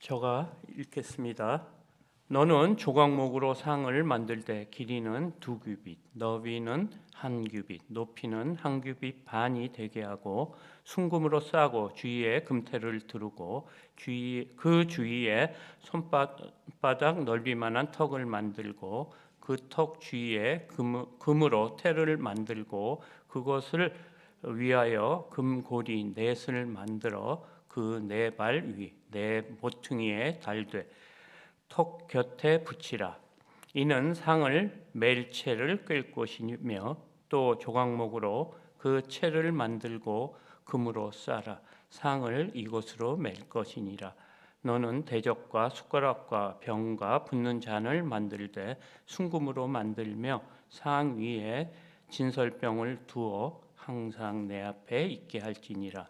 저가 읽겠습니다. 너는 조각목으로 상을 만들 때 길이는 2규빗, 너비는 1규빗, 높이는 1규빗 반이 되게 하고 순금으로 싸고 주위에 금테를 두르고 그 주위에 손바닥 넓이만한 턱을 만들고 그 턱 주위에 금으로 테를 만들고 그것을 위하여 금고리 넷을 만들어 그 네 발 위, 네 모퉁이에 달되 턱 곁에 붙이라. 이는 상을 맬 채를 끌 것이며 또 조각목으로 그 채를 만들고 금으로 싸라. 상을 이것으로 맬 것이니라. 너는 대적과 숟가락과 병과 붓는 잔을 만들되 순금으로 만들며 상 위에 진설병을 두어 항상 내 앞에 있게 할지니라.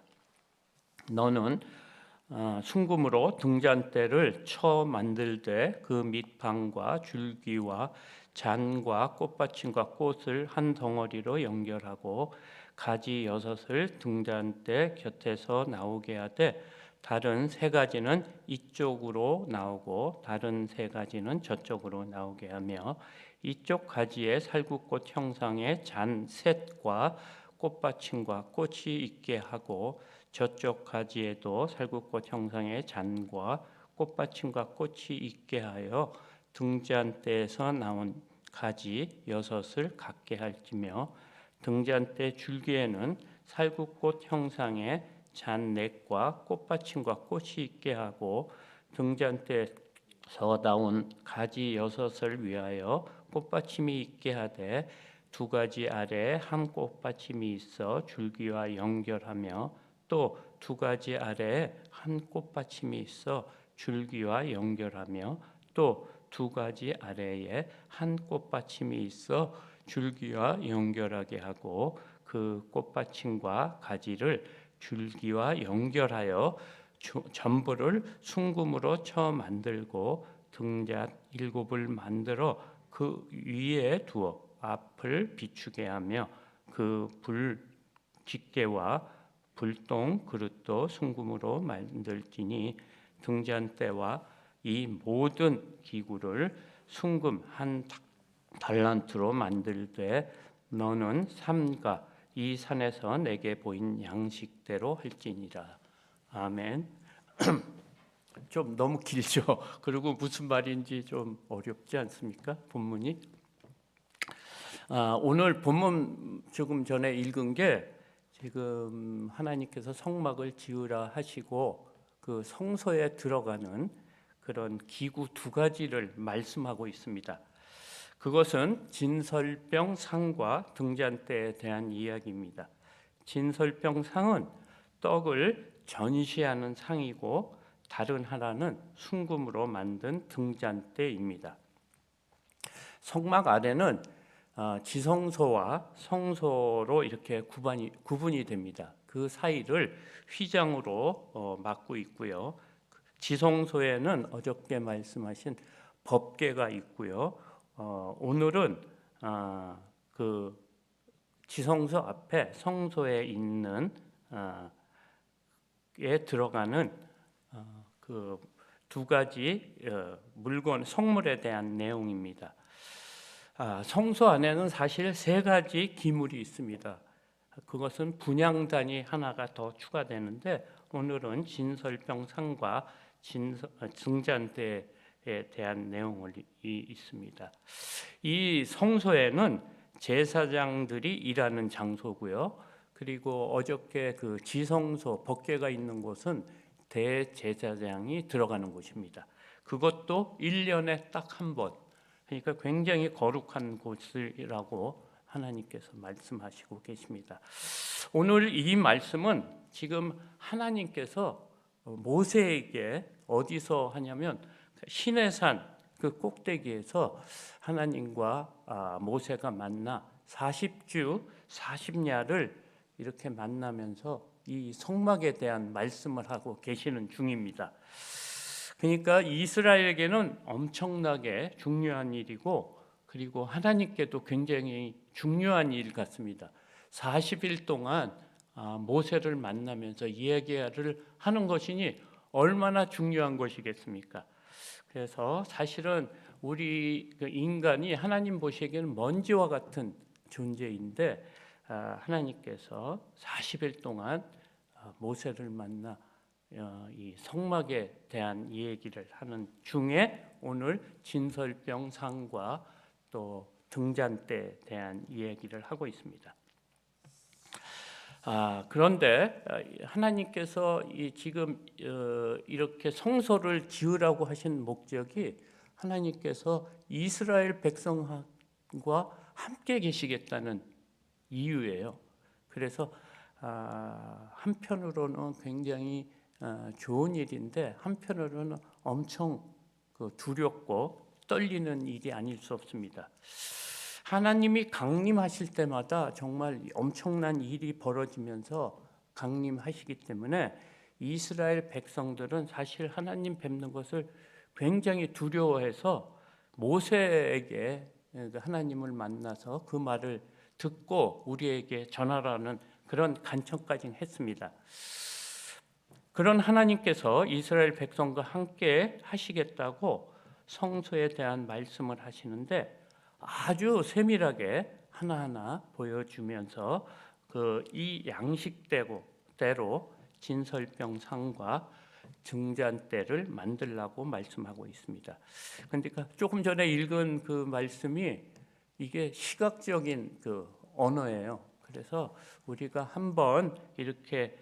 너는 순금으로 등잔대를 쳐 만들되 그 밑방과 줄기와 잔과 꽃받침과 꽃을 한 덩어리로 연결하고 가지 6을 등잔대 곁에서 나오게 하되 다른 3가지는 이쪽으로 나오고 다른 3가지는 저쪽으로 나오게 하며 이쪽 가지에 살구꽃 형상의 잔 셋과 꽃받침과 꽃이 있게 하고 저쪽 가지에도 살구꽃 형상의 잔과 꽃받침과 꽃이 있게 하여 등잔대에서 나온 가지 6을 갖게 할지며 등잔대 줄기에는 살구꽃 형상의 잔 4과 꽃받침과 꽃이 있게 하고 등잔대에서 나온 가지 6을 위하여 꽃받침이 있게 하되 2가지 아래에 한 꽃받침이 있어 줄기와 연결하며 또 2가지 아래에 한 꽃받침이 있어 줄기와 연결하며 또 2가지 아래에 한 꽃받침이 있어 줄기와 연결하게 하고 그 꽃받침과 가지를 줄기와 연결하여 전부를 순금으로 쳐 만들고 등잔 7을 만들어 그 위에 두어 앞을 비추게 하며 그 불 깃개와 불똥 그릇도 순금으로 만들지니 등잔대와 이 모든 기구를 순금 한 달란트로 만들되 너는 삼가 이 산에서 내게 보인 양식대로 할지니라. 아멘. 좀 너무 길죠. 그리고 무슨 말인지 좀 어렵지 않습니까? 본문이. 오늘 본문 조금 전에 읽은 게 지금 하나님께서 성막을 지으라 하시고 그 성소에 들어가는 그런 기구 2가지를 말씀하고 있습니다. 그것은 진설병 상과 등잔대에 대한 이야기입니다. 진설병 상은 떡을 전시하는 상이고 다른 하나는 순금으로 만든 등잔대입니다. 성막 아래는 지성소와 성소로 이렇게 구분이 됩니다. 그 사이를 휘장으로 막고 있고요. 지성소에는 어저께 말씀하신 법궤가 있고요. 오늘은 그 지성소 앞에 성소에 있는 에 들어가는 그 2가지 물건 성물에 대한 내용입니다. 성소 안에는 사실 3가지 기물이 있습니다. 그것은 분향단이 하나가 더 추가되는데 오늘은 진설병 상과 등잔대에 대한 내용이 있습니다. 이 성소에는 제사장들이 일하는 장소고요. 그리고 어저께 그 지성소 법궤가 있는 곳은 대제사장이 들어가는 곳입니다. 그것도 1년에 딱 한 번. 그러니까 굉장히 거룩한 곳이라고 하나님께서 말씀하시고 계십니다. 오늘 이 말씀은 지금 하나님께서 모세에게 어디서 하냐면 시내산 그 꼭대기에서 하나님과 모세가 만나 40주 40야를 이렇게 만나면서 이 성막에 대한 말씀을 하고 계시는 중입니다. 그러니까 이스라엘에게는 엄청나게 중요한 일이고 그리고 하나님께도 굉장히 중요한 일 같습니다. 40일 동안 모세를 만나면서 이야기를 하는 것이니 얼마나 중요한 것이겠습니까? 그래서 사실은 우리 그 인간이 하나님 보시기에는 먼지와 같은 존재인데 하나님께서 40일 동안 모세를 만나 이 성막에 대한 얘기를 하는 중에 오늘 진설병상과 또 등잔대에 대한 이야기를 하고 있습니다. 그런데 하나님께서 지금 이렇게 성소를 지으라고 하신 목적이 하나님께서 이스라엘 백성과 함께 계시겠다는 이유예요. 그래서 한편으로는 굉장히 좋은 일인데 한편으로는 엄청 두렵고 떨리는 일이 아닐 수 없습니다. 하나님이 강림하실 때마다 정말 엄청난 일이 벌어지면서 강림하시기 때문에 이스라엘 백성들은 사실 하나님 뵙는 것을 굉장히 두려워해서 모세에게 하나님을 만나서 그 말을 듣고 우리에게 전하라는 그런 간청까지 했습니다. 그런 하나님께서 이스라엘 백성과 함께 하시겠다고 성소에 대한 말씀을 하시는데 아주 세밀하게 하나하나 보여주면서 이 양식대로 진설병상과 등잔대를 만들라고 말씀하고 있습니다. 그러니까 조금 전에 읽은 그 말씀이 이게 시각적인 언어예요. 그래서 우리가 한번 이렇게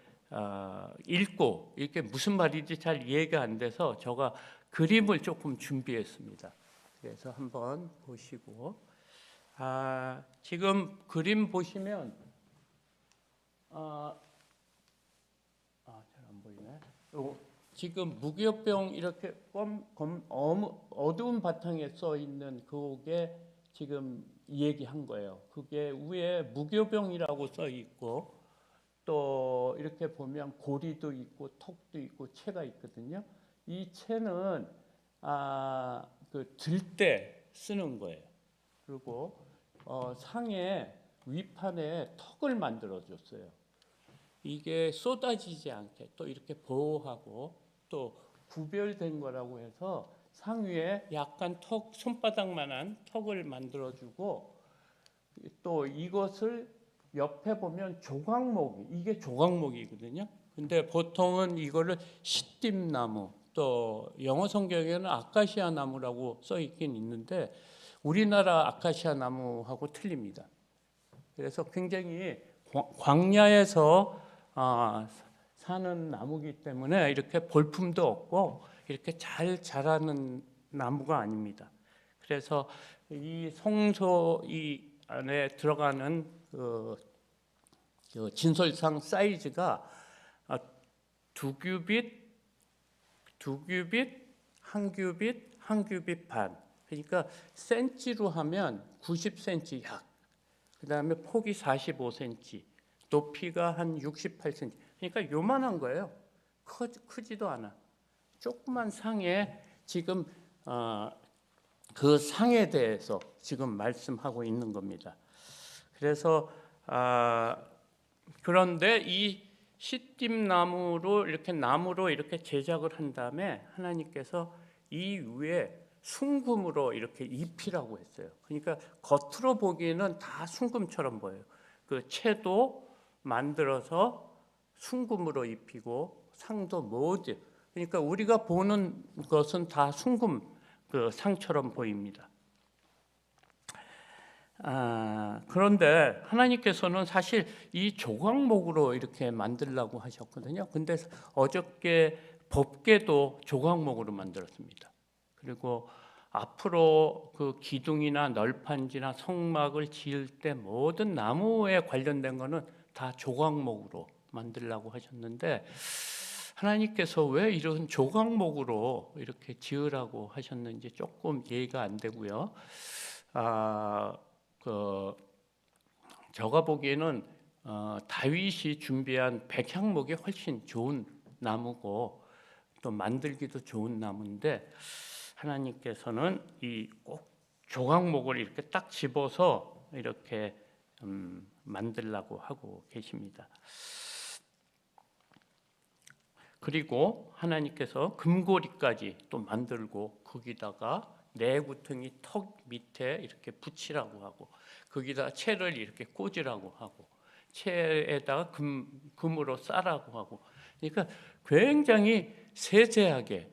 읽고 이게 무슨 말인지 잘 이해가 안 돼서 제가 그림을 조금 준비했습니다. 그래서 한번 보시고 지금 그림 보시면 잘 안 보이네. 지금 무교병 이렇게 어두운 바탕에 써 있는 그게 지금 얘기한 거예요. 그게 위에 무교병이라고 써 있고 또 이렇게 보면 고리도 있고 턱도 있고 채가 있거든요. 이 채는 들 때 쓰는 거예요. 그리고 상에 위판에 턱을 만들어 줬어요. 이게 쏟아지지 않게 또 이렇게 보호하고 또 구별된 거라고 해서 상 위에 약간 손바닥만한 턱을 만들어 주고 또 이것을 옆에 보면 이게 조각목이거든요. 근데 보통은 이거를 시띠나무 또 영어 성경에는 아카시아 나무라고 써 있긴 있는데 우리나라 아카시아 나무하고 틀립니다. 그래서 굉장히 광야에서 사는 나무기 때문에 이렇게 볼품도 없고 이렇게 잘 자라는 나무가 아닙니다. 그래서 이 성소 이 안에 들어가는 진설상 사이즈가 2규빗, 2규빗, 1규빗, 1규빗 반. 그러니까 센치로 하면 90cm 약. 그다음에 폭이 45cm, 높이가 한 68cm. 그러니까 요만한 거예요. 크지도 않아. 조그만 상에 지금 그 상에 대해서 지금 말씀하고 있는 겁니다. 그래서 그런데 이 시띠나무로 나무로 이렇게 제작을 한 다음에 하나님께서 이 위에 순금으로 이렇게 입히라고 했어요. 그러니까 겉으로 보기에는 다 순금처럼 보여요. 그 채도 만들어서 순금으로 입히고 상도 모두. 그러니까 우리가 보는 것은 다 순금 상처럼 보입니다. 그런데 하나님께서는 사실 이 조각목으로 이렇게 만들라고 하셨거든요. 근데 어저께 법궤도 조각목으로 만들었습니다. 그리고 앞으로 그 기둥이나 널판지나 성막을 지을 때 모든 나무에 관련된 거는 다 조각목으로 만들라고 하셨는데 하나님께서 왜 이런 조각목으로 이렇게 지으라고 하셨는지 조금 이해가 안 되고요. 제가 보기에는 다윗이 준비한 백향목이 훨씬 좋은 나무고 또 만들기도 좋은 나무인데 하나님께서는 이 꼭 조각목을 이렇게 딱 집어서 이렇게 만들라고 하고 계십니다. 그리고 하나님께서 금고리까지 또 만들고 거기다가 내구퉁이 턱 밑에 이렇게 붙이라고 하고 거기다 채를 이렇게 꽂으라고 하고 채에다가 금으로 싸라고 하고 그러니까 굉장히 세세하게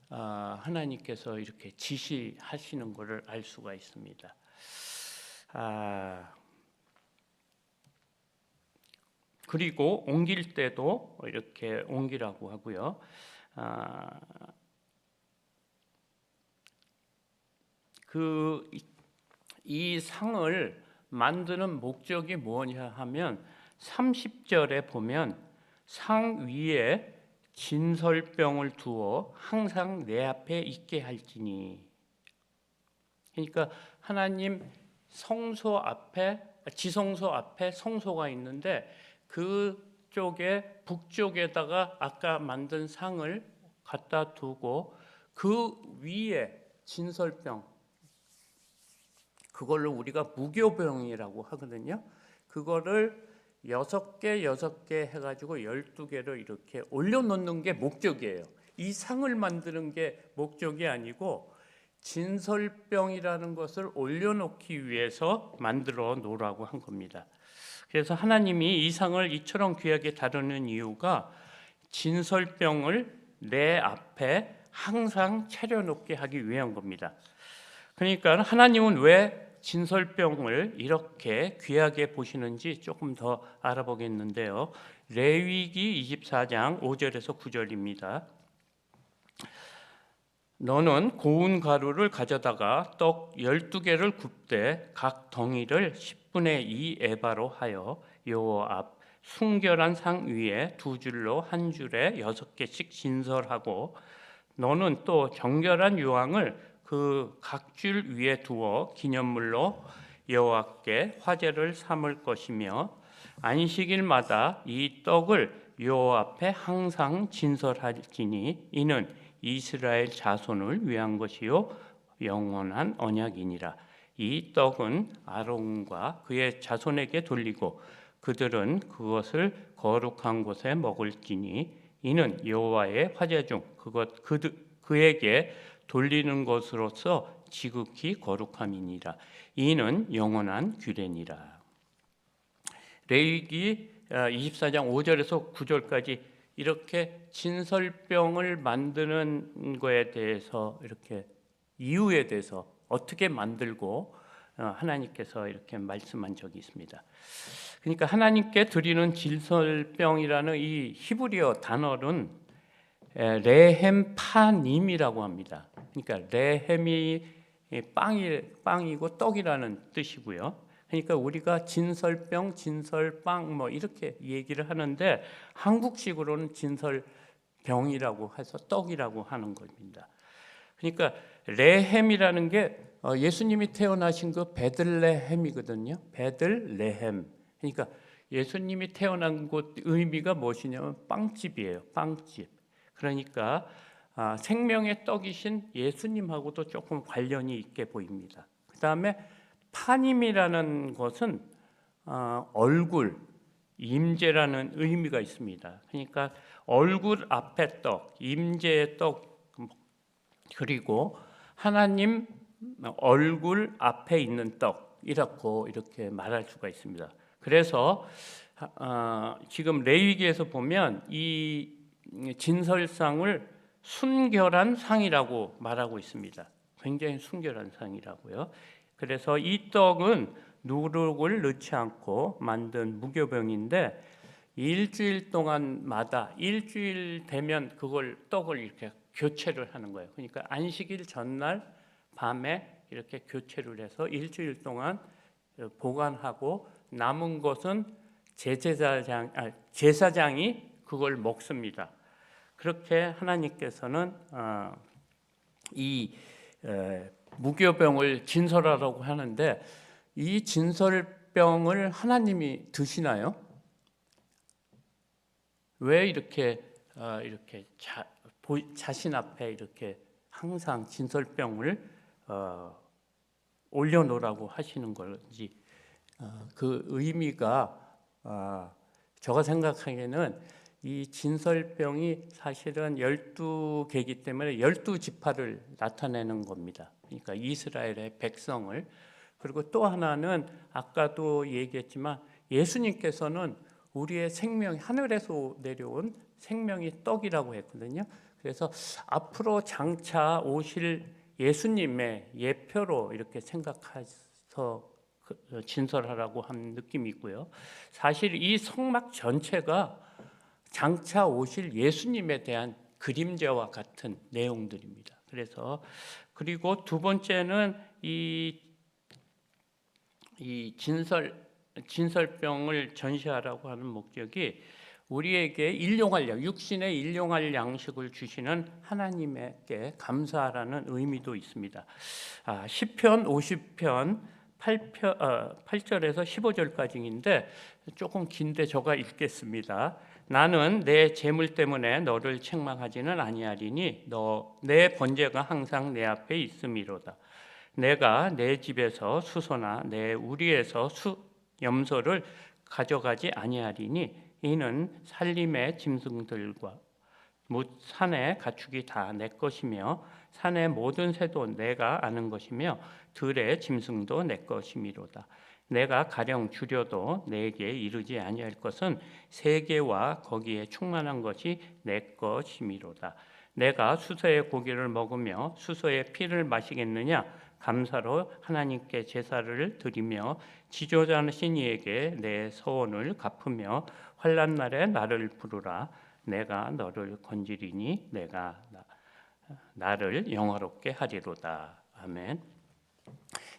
하나님께서 이렇게 지시하시는 것을 알 수가 있습니다. 그리고 옮길 때도 이렇게 옮기라고 하고요. 이 상을 만드는 목적이 뭐냐 하면 30절에 보면 상 위에 진설병을 두어 항상 내 앞에 있게 할지니. 그러니까 하나님 성소 앞에 지성소 앞에 성소가 있는데 그쪽에 북쪽에다가 아까 만든 상을 갖다 두고 그 위에 진설병 그걸로 우리가 무교병이라고 하거든요. 그거를 6개 해가지고 12개를 이렇게 올려놓는 게 목적이에요. 이 상을 만드는 게 목적이 아니고 진설병이라는 것을 올려놓기 위해서 만들어 놓으라고 한 겁니다. 그래서 하나님이 이 상을 이처럼 귀하게 다루는 이유가 진설병을 내 앞에 항상 차려놓게 하기 위한 겁니다. 그러니까 하나님은 왜 진설병을 이렇게 귀하게 보시는지 조금 더 알아보겠는데요. 레위기 24장 5절에서 9절입니다. 너는 고운 가루를 가져다가 떡 12개를 굽되 각 덩이를 10분의 2 에바로 하여 여호와 앞 순결한 상 위에 2줄로 한 줄에 6개씩 진설하고 너는 또 정결한 유황을 그 각 줄 위에 두어 기념물로 여호와께 화제를 삼을 것이며 안식일마다 이 떡을 여호와 앞에 항상 진설할지니 이는 이스라엘 자손을 위한 것이요 영원한 언약이니라. 이 떡은 아론과 그의 자손에게 돌리고 그들은 그것을 거룩한 곳에 먹을지니 이는 여호와의 화제 중 그에게 돌리는 것으로서 지극히 거룩함이니라. 이는 영원한 규례니라. 레위기 24장 5절에서 9절까지 이렇게 진설병을 만드는 거에 대해서 이렇게 이유에 대해서 어떻게 만들고 하나님께서 이렇게 말씀한 적이 있습니다. 그러니까 하나님께 드리는 진설병이라는 이 히브리어 단어는 레헴파님이라고 합니다. 그러니까 레헴이 빵이고 떡이라는 뜻이고요. 그러니까 우리가 진설병, 진설빵 뭐 이렇게 얘기를 하는데 한국식으로는 진설병이라고 해서 떡이라고 하는 겁니다. 그러니까 레헴이라는 게 예수님이 태어나신 그 베들레헴이거든요. 베들레헴. 그러니까 예수님이 태어난 곳 의미가 무엇이냐면 빵집이에요. 빵집. 그러니까 생명의 떡이신 예수님하고도 조금 관련이 있게 보입니다. 그 다음에 파님이라는 것은 얼굴, 임재라는 의미가 있습니다. 그러니까 얼굴 앞에 떡, 임재의 떡, 그리고 하나님 얼굴 앞에 있는 떡이라고 이렇게 말할 수가 있습니다. 그래서 지금 레위기에서 보면 이 진설상을 순결한 상이라고 말하고 있습니다. 굉장히 순결한 상이라고요. 그래서 이 떡은 누룩을 넣지 않고 만든 무교병인데 일주일 동안마다 일주일 되면 그걸 떡을 이렇게 교체를 하는 거예요. 그러니까 안식일 전날 밤에 이렇게 교체를 해서 일주일 동안 보관하고 남은 것은 제사장이 그걸 먹습니다. 그렇게 하나님께서는 이 무교병을 진설하라고 하는데 이 진설병을 하나님이 드시나요? 왜 이렇게 자신 앞에 이렇게 항상 진설병을 올려놓으라고 하시는 건지 그 의미가 제가 생각하기에는 이 진설병이 사실은 12개이기 때문에 12지파를 나타내는 겁니다. 그러니까 이스라엘의 백성을. 그리고 또 하나는 아까도 얘기했지만 예수님께서는 우리의 생명, 하늘에서 내려온 생명이 떡이라고 했거든요. 그래서 앞으로 장차 오실 예수님의 예표로 이렇게 생각해서 진설하라고 한 느낌이 있고요. 사실 이 성막 전체가 장차 오실 예수님에 대한 그림자와 같은 내용들입니다. 그래서 그리고 두 번째는 이 진설병을 전시하라고 하는 목적이 우리에게 일용할 육신의 일용할 양식을 주시는 하나님께 감사하라는 의미도 있습니다. 시편 50편 8절에서 15절까지인데 조금 긴데 제가 읽겠습니다. 나는 내 재물 때문에 너를 책망하지는 아니하리니 내 번제가 항상 내 앞에 있음이로다. 내가 내 집에서 수소나 내 우리에서 염소를 가져가지 아니하리니 이는 산림의 짐승들과 산의 가축이 다 내 것이며 산의 모든 새도 내가 아는 것이며 들의 짐승도 내 것이미로다. 내가 가령 주려도 내게 이르지 아니할 것은 세계와 거기에 충만한 것이 내 것이미로다. 내가 수소의 고기를 먹으며 수소의 피를 마시겠느냐? 감사로 하나님께 제사를 드리며 지존하신 이에게 내 서원을 갚으며 환난 날에 나를 부르라. 내가 너를 건지리니 내가 나를 영화롭게 하리로다. 아멘.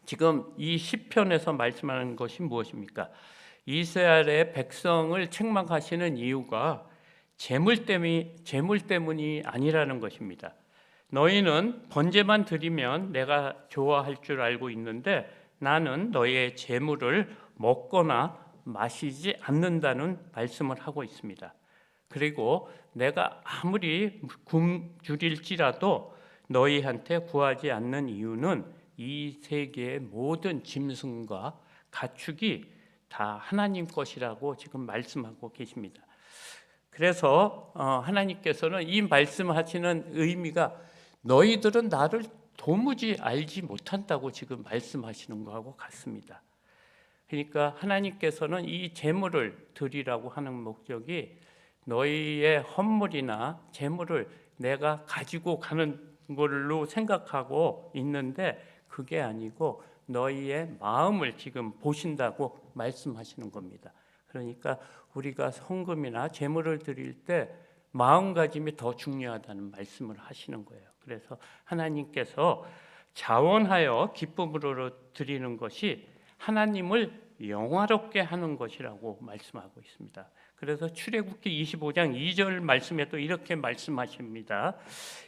지금 이 시편에서 말씀하는 것이 무엇입니까? 이스라엘의 백성을 책망하시는 이유가 재물 때문이 아니라는 것입니다. 너희는 번제만 드리면 내가 좋아할 줄 알고 있는데 나는 너희의 재물을 먹거나 마시지 않는다는 말씀을 하고 있습니다. 그리고 내가 아무리 굶주릴지라도 너희한테 구하지 않는 이유는 이 세계의 모든 짐승과 가축이 다 하나님 것이라고 지금 말씀하고 계십니다. 그래서 하나님께서는 이 말씀하시는 의미가 너희들은 나를 도무지 알지 못한다고 지금 말씀하시는 거하고 같습니다. 그러니까 하나님께서는 이 재물을 드리라고 하는 목적이 너희의 헌물이나 재물을 내가 가지고 가는 걸로 생각하고 있는데 그게 아니고 너희의 마음을 지금 보신다고 말씀하시는 겁니다. 그러니까 우리가 헌금이나 재물을 드릴 때 마음가짐이 더 중요하다는 말씀을 하시는 거예요. 그래서 하나님께서 자원하여 기쁨으로 드리는 것이 하나님을 영화롭게 하는 것이라고 말씀하고 있습니다. 그래서 출애굽기 25장 2절 말씀에도 이렇게 말씀하십니다.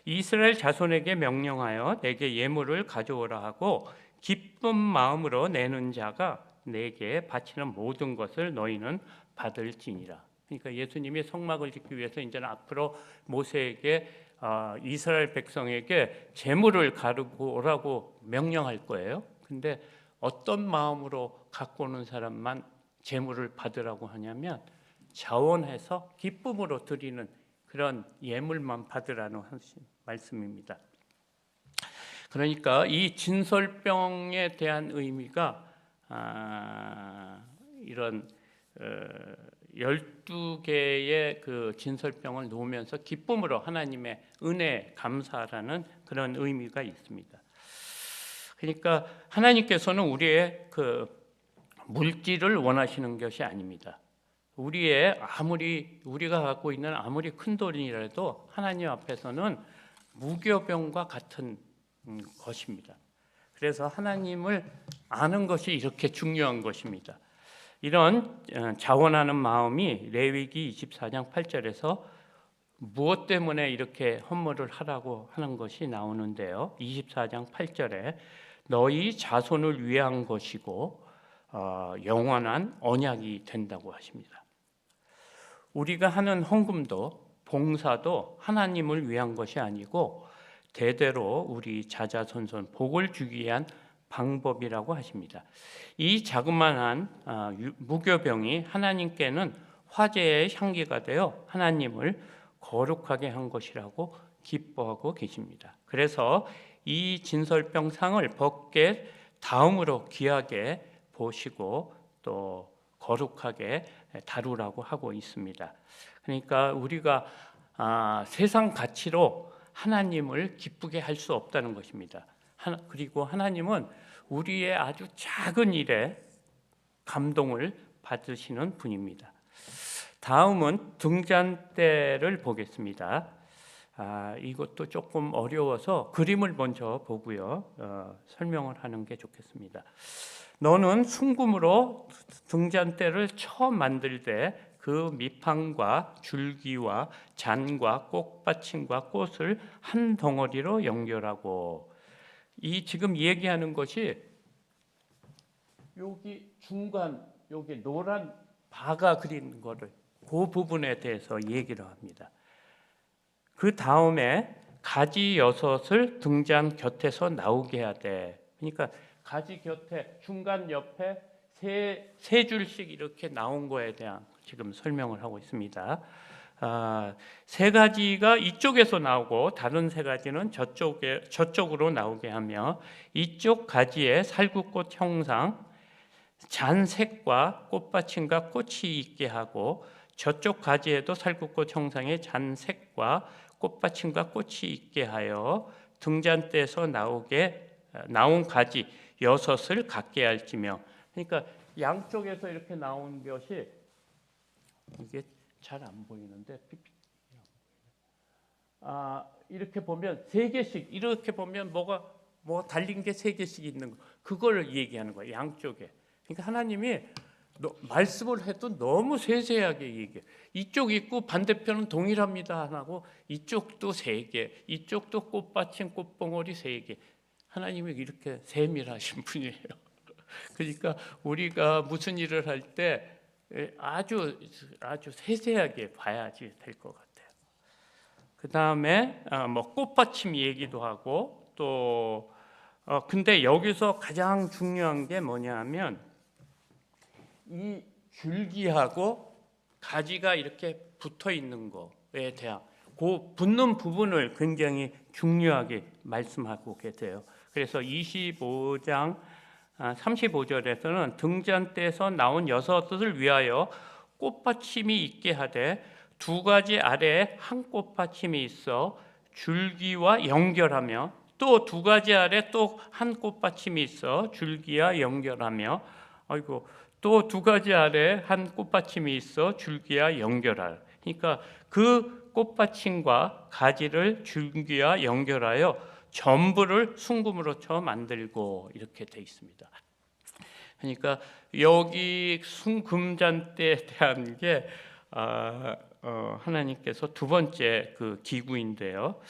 이스라엘 자손에게 명령하여 내게 예물을 가져오라 하고 기쁜 마음으로 내는 자가 내게 바치는 모든 것을 너희는 받을지니라. 그러니까 예수님이 성막을 짓기 위해서 이제 앞으로 모세에게 이스라엘 백성에게 재물을 가지고 오라고 명령할 거예요. 근데 어떤 마음으로 갖고 오는 사람만 재물을 받으라고 하냐면 자원해서 기쁨으로 드리는 그런 예물만 받으라는 말씀입니다. 그러니까 이 진설병에 대한 의미가 이런 12개의 그 진설병을 놓으면서 기쁨으로 하나님의 은혜 감사라는 그런 의미가 있습니다. 그러니까 하나님께서는 우리의 그 물질을 원하시는 것이 아닙니다. 우리가 갖고 있는 아무리 큰 돈이라도 하나님 앞에서는 무교병과 같은 것입니다. 그래서 하나님을 아는 것이 이렇게 중요한 것입니다. 이런 자원하는 마음이 레위기 24장 8절에서 무엇 때문에 이렇게 헌물을 하라고 하는 것이 나오는데요. 24장 8절에 너희 자손을 위한 것이고 영원한 언약이 된다고 하십니다. 우리가 하는 헌금도 봉사도 하나님을 위한 것이 아니고 대대로 우리 자자손손 복을 주기 위한 방법이라고 하십니다. 이 자그마한 무교병이 하나님께는 화제의 향기가 되어 하나님을 거룩하게 한 것이라고 기뻐하고 계십니다. 그래서 이 진설병상을 법궤 다음으로 귀하게 보시고 또 거룩하게 다루라고 하고 있습니다. 그러니까 우리가 세상 가치로 하나님을 기쁘게 할 수 없다는 것입니다. 그리고 하나님은 우리의 아주 작은 일에 감동을 받으시는 분입니다. 다음은 등잔대를 보겠습니다. 이것도 조금 어려워서 그림을 먼저 보고요. 설명을 하는 게 좋겠습니다. 너는 순금으로 등잔대를 처음 만들 때 그 밑판과 줄기와 잔과 꽃받침과 꽃을 한 덩어리로 연결하고, 이 지금 얘기하는 것이 여기 중간 여기 노란 바가 그린 거를 그 부분에 대해서 얘기를 합니다. 그 다음에 가지 6을 등잔 곁에서 나오게 해야 돼. 그러니까 가지 곁에 중간 옆에 세 줄씩 이렇게 나온 거에 대한 지금 설명을 하고 있습니다. 세 가지가 이쪽에서 나오고 다른 세 가지는 저쪽으로 나오게 하며, 이쪽 가지에 살구꽃 형상, 잔색과 꽃받침과 꽃이 있게 하고, 저쪽 가지에도 살구꽃 형상의 잔색과 꽃받침과 꽃이 있게 하여 등잔대에서 나온 가지 6을 갖게 할지며. 그러니까 양쪽에서 이렇게 나온 것이, 이게 잘 안 보이는데 이렇게 보면 3개씩, 이렇게 보면 뭐 달린 게 3개씩 있는 거, 그걸 얘기하는 거예요. 양쪽에. 그러니까 하나님이 말씀을 해도 너무 세세하게 얘기해. 이쪽 있고 반대편은 동일합니다 하고, 이쪽도 3개, 이쪽도 꽃받침 꽃봉오리 3개. 하나님이 이렇게 세밀하신 분이에요. 그러니까 우리가 무슨 일을 할 때 아주 세세하게 봐야지 될 것 같아요. 그 다음에 뭐 꽃받침 얘기도 하고, 또 근데 여기서 가장 중요한 게 뭐냐면, 이 줄기하고 가지가 이렇게 붙어 있는 거에 대한 그 붙는 부분을 굉장히 중요하게 말씀하고 계세요. 그래서 25장 35절에서는 등잔대에서 나온 6을 위하여 꽃받침이 있게 하되, 2가지 아래에 한 꽃받침이 있어 줄기와 연결하며, 또 2가지 아래 또 한 꽃받침이 있어 줄기와 연결하며, 또 2가지 아래 한 꽃받침이 있어 줄기와 연결할. 그러니까 그 꽃받침과 가지를 줄기와 연결하여 전부를 순금으로 만들고, 이렇게 돼 있습니다. 그러니까 여기 순금잔대에 대한 게 하나님께서 2번째 그 기구인데요.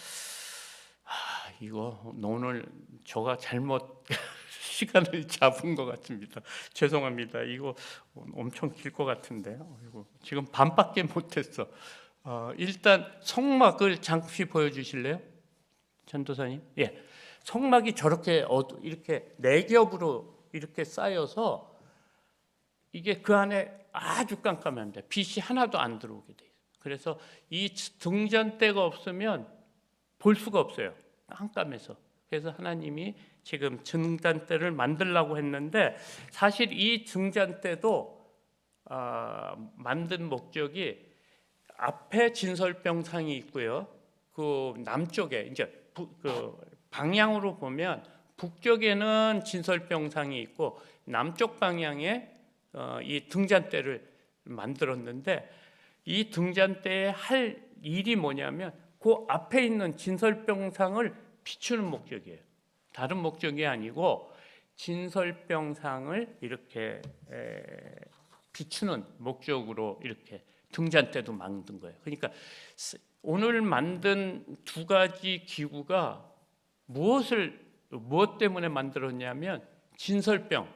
이거 오늘 저가 잘못 시간을 잡은 것 같습니다. 죄송합니다. 이거 엄청 길 것 같은데요. 지금 반밖에 못했어. 일단 성막을 잠시 보여주실래요, 전도사님? 예, 성막이 저렇게 이렇게 4겹으로 이렇게 쌓여서 이게 그 안에 아주 깜깜합니다. 빛이 하나도 안 들어오게 돼 있어요. 그래서 이 등잔대가 없으면 볼 수가 없어요. 깜깜해서. 그래서 하나님이 지금 등잔대를 만들려고 했는데, 사실 이 등잔대도 만든 목적이, 앞에 진설병상이 있고요. 그 남쪽에 이제 그 방향으로 보면 북쪽에는 진설병상이 있고, 남쪽 방향에 이 등잔대를 만들었는데, 이 등잔대에 할 일이 뭐냐면 그 앞에 있는 진설병상을 비추는 목적이에요. 다른 목적이 아니고 진설병상을 이렇게 비추는 목적으로 이렇게 등잔대도 만든 거예요. 그러니까 오늘 만든 2가지 기구가 무엇 때문에 만들었냐면, 진설병,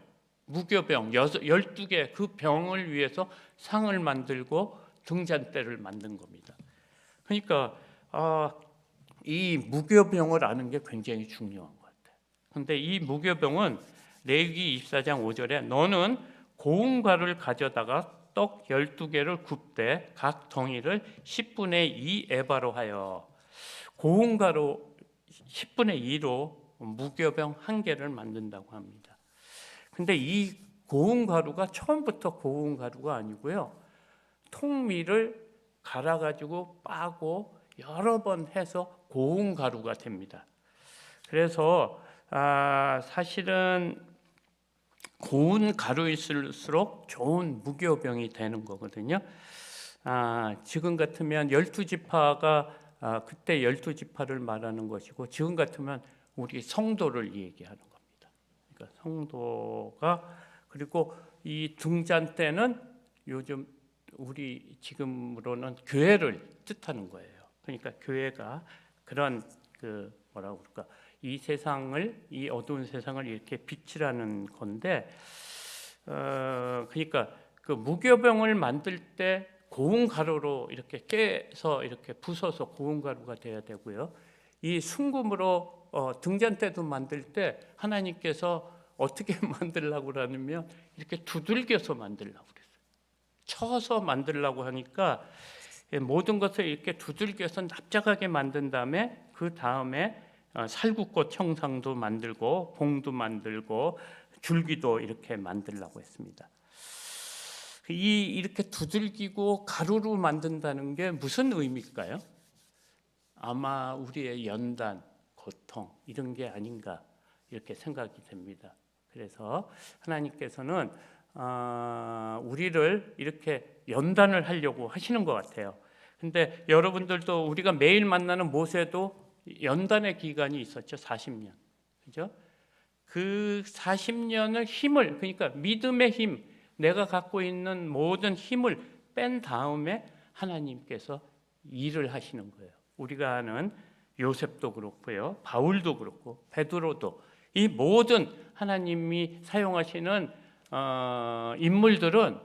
무교병 12개 그 병을 위해서 상을 만들고 등잔대를 만든 겁니다. 그러니까 이 무교병을 아는 게 굉장히 중요한 것 같아요. 그런데 이 무교병은 레위기 24장 5절에 너는 고운 가루를 가져다가 떡 12개를 굽되 각 덩이를 10분의 2 에바로 하여 고운 가루 10분의 2로 무교병 1개를 만든다고 합니다. 근데 이 고운 가루가 처음부터 고운 가루가 아니고요. 통밀을 갈아가지고 빠고 여러 번 해서 고운 가루가 됩니다. 그래서 사실은 고운 가루일수록 좋은 무교병이 되는 거거든요. 지금 같으면 12지파가 그때 12지파를 말하는 것이고, 지금 같으면 우리 성도를 얘기하는 겁니다. 그러니까 성도가, 그리고 이 등잔 때는 요즘 우리 지금으로는 교회를 뜻하는 거예요. 그러니까 교회가 그런 뭐라고 그럴까, 이 세상을, 이 어두운 세상을 이렇게 빛이라는 건데, 그러니까 그 무교병을 만들 때 고운 가루로 이렇게 깨서 이렇게 부숴서 고운 가루가 돼야 되고요. 이 순금으로 등잔대도 만들 때 하나님께서 어떻게 만들려고 그러냐면 이렇게 두들겨서 만들려고 그랬어요. 쳐서 만들려고 하니까 모든 것을 이렇게 두들겨서 납작하게 만든 다음에 그 다음에 살구꽃 형상도 만들고 봉도 만들고 줄기도 이렇게 만들려고 했습니다. 이렇게 두들기고 가루로 만든다는 게 무슨 의미일까요? 아마 우리의 연단, 고통 이런 게 아닌가 이렇게 생각이 됩니다. 그래서 하나님께서는 우리를 이렇게 연단을 하려고 하시는 것 같아요. 근데 여러분들도 우리가 매일 만나는 모세도 연단의 기간이 있었죠. 40년. 그죠? 그 40년을 힘을, 그러니까 믿음의 힘, 내가 갖고 있는 모든 힘을 뺀 다음에 하나님께서 일을 하시는 거예요. 우리가 아는 요셉도 그렇고요, 바울도 그렇고 베드로도, 이 모든 하나님이 사용하시는 인물들은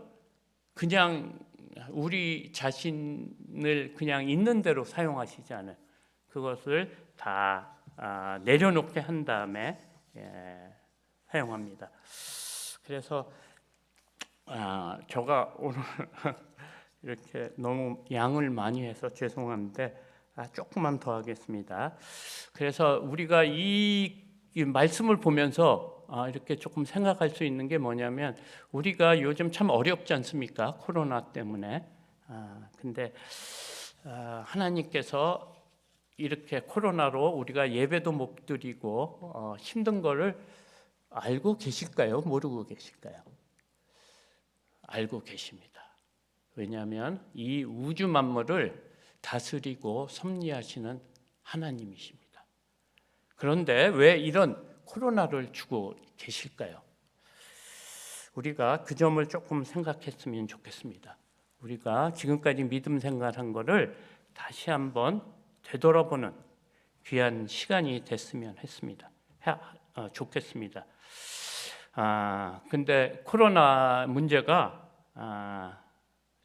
그냥 우리 자신을 그냥 있는 대로 사용하시지 않아요. 그것을 다 내려놓게 한 다음에 사용합니다. 그래서 제가 오늘 이렇게 너무 양을 많이 해서 죄송한데 조금만 더 하겠습니다. 그래서 우리가 이 말씀을 보면서 이렇게 조금 생각할 수 있는 게 뭐냐면, 우리가 요즘 참 어렵지 않습니까? 코로나 때문에. 근데 하나님께서 이렇게 코로나로 우리가 예배도 못 드리고 힘든 거를 알고 계실까요? 모르고 계실까요? 알고 계십니다. 왜냐하면 이 우주 만물을 다스리고 섭리하시는 하나님이십니다. 그런데 왜 이런 코로나를 주고 계실까요? 우리가 그 점을 조금 생각했으면 좋겠습니다. 우리가 지금까지 믿음 생활한 거를 다시 한번 되돌아보는 귀한 시간이 됐으면 했습니다. 좋겠습니다. 근데 코로나 문제가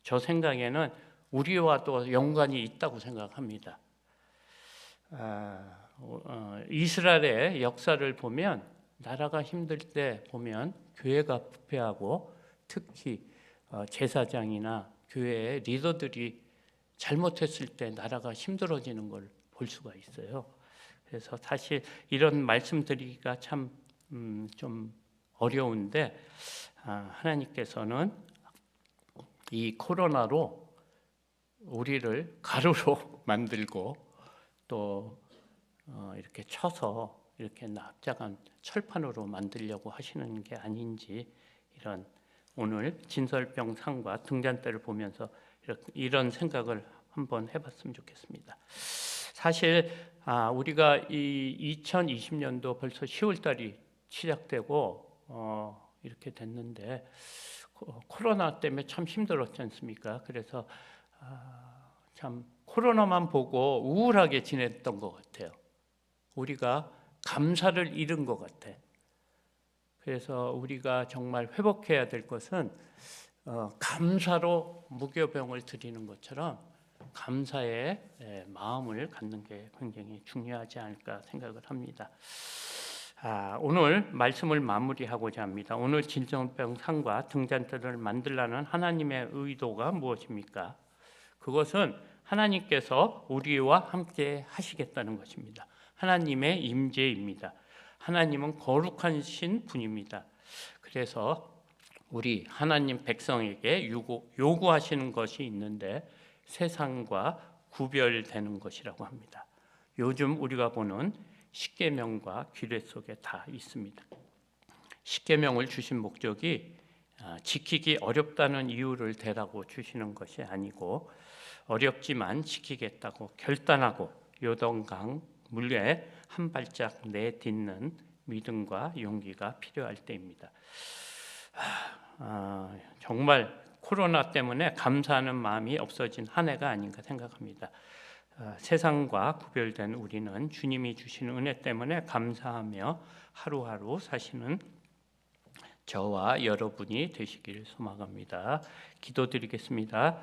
저 생각에는 우리와도 연관이 있다고 생각합니다. 이스라엘의 역사를 보면, 나라가 힘들 때 보면 교회가 부패하고 특히 제사장이나 교회의 리더들이 잘못했을 때 나라가 힘들어지는 걸 볼 수가 있어요. 그래서 사실 이런 말씀드리기가 참 좀 어려운데, 하나님께서는 이 코로나로 우리를 가루로 만들고 또 이렇게 쳐서 이렇게 납작한 철판으로 만들려고 하시는 게 아닌지, 이런 오늘 진설병 상과 등잔대를 보면서 이런 생각을 한번 해봤으면 좋겠습니다. 사실 우리가 이 2020년도 벌써 10월 달이 시작되고 이렇게 됐는데 코로나 때문에 참 힘들었지 않습니까? 그래서 참 코로나만 보고 우울하게 지냈던 것 같아요. 우리가 감사를 잃은 것 같아. 그래서 우리가 정말 회복해야 될 것은 감사로 무교병을 드리는 것처럼 감사의 마음을 갖는 게 굉장히 중요하지 않을까 생각을 합니다. 오늘 말씀을 마무리하고자 합니다. 오늘 진정병 상과 등잔대를 만들라는 하나님의 의도가 무엇입니까? 그것은 하나님께서 우리와 함께 하시겠다는 것입니다. 하나님의 임재입니다. 하나님은 거룩하신 분입니다. 그래서 우리 하나님 백성에게 요구하시는 것이 있는데 세상과 구별되는 것이라고 합니다. 요즘 우리가 보는 십계명과 규례 속에 다 있습니다. 십계명을 주신 목적이 지키기 어렵다는 이유를 대라고 주시는 것이 아니고 어렵지만 지키겠다고 결단하고 요단강 물에 한 발짝 내딛는 믿음과 용기가 필요할 때입니다. 정말 코로나 때문에 감사하는 마음이 없어진 한 해가 아닌가 생각합니다. 세상과 구별된 우리는 주님이 주시는 은혜 때문에 감사하며 하루하루 사시는 저와 여러분이 되시기를 소망합니다. 기도드리겠습니다.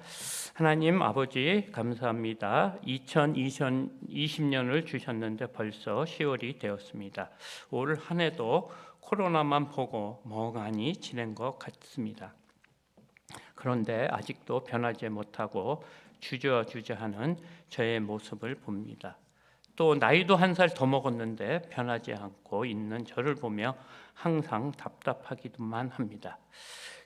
하나님 아버지 감사합니다. 2020년을 주셨는데 벌써 10월이 되었습니다. 올 한 해도 코로나만 보고 멍하니 지낸 것 같습니다. 그런데 아직도 변하지 못하고 주저하는 저의 모습을 봅니다. 또 나이도 한 살 더 먹었는데 변하지 않고 있는 저를 보며 항상 답답하기만 합니다.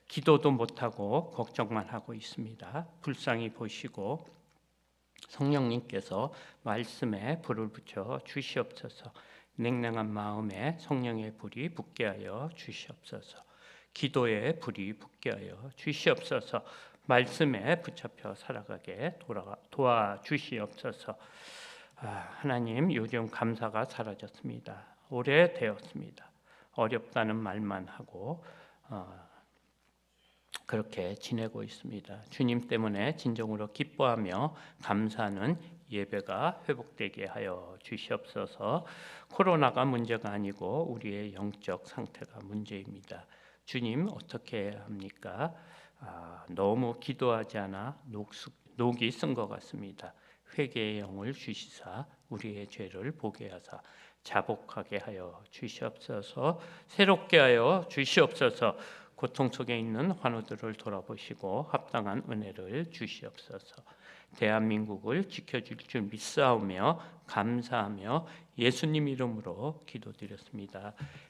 기도도 못하고 걱정만 하고 있습니다. 불쌍히 보시고 성령님께서 말씀에 불을 붙여 주시옵소서. 냉랭한 마음에 성령의 불이 붙게 하여 주시옵소서. 기도에 불이 붙게 하여 주시옵소서. 말씀에 붙잡혀 살아가게 도와주시옵소서. 하나님, 요즘 감사가 사라졌습니다. 오래되었습니다. 어렵다는 말만 하고 그렇게 지내고 있습니다. 주님 때문에 진정으로 기뻐하며 감사하는 예배가 회복되게 하여 주시옵소서. 코로나가 문제가 아니고 우리의 영적 상태가 문제입니다. 주님 어떻게 해야 합니까? 너무 기도하지 않아 녹이 쓴 것 같습니다. 회개의 영을 주시사 우리의 죄를 보게 하사 자복하게 하여 주시옵소서. 새롭게 하여 주시옵소서. 고통 속에 있는 환우들을 돌아보시고 합당한 은혜를 주시옵소서. 대한민국을 지켜줄 줄 믿사오며 감사하며 예수님 이름으로 기도드렸습니다.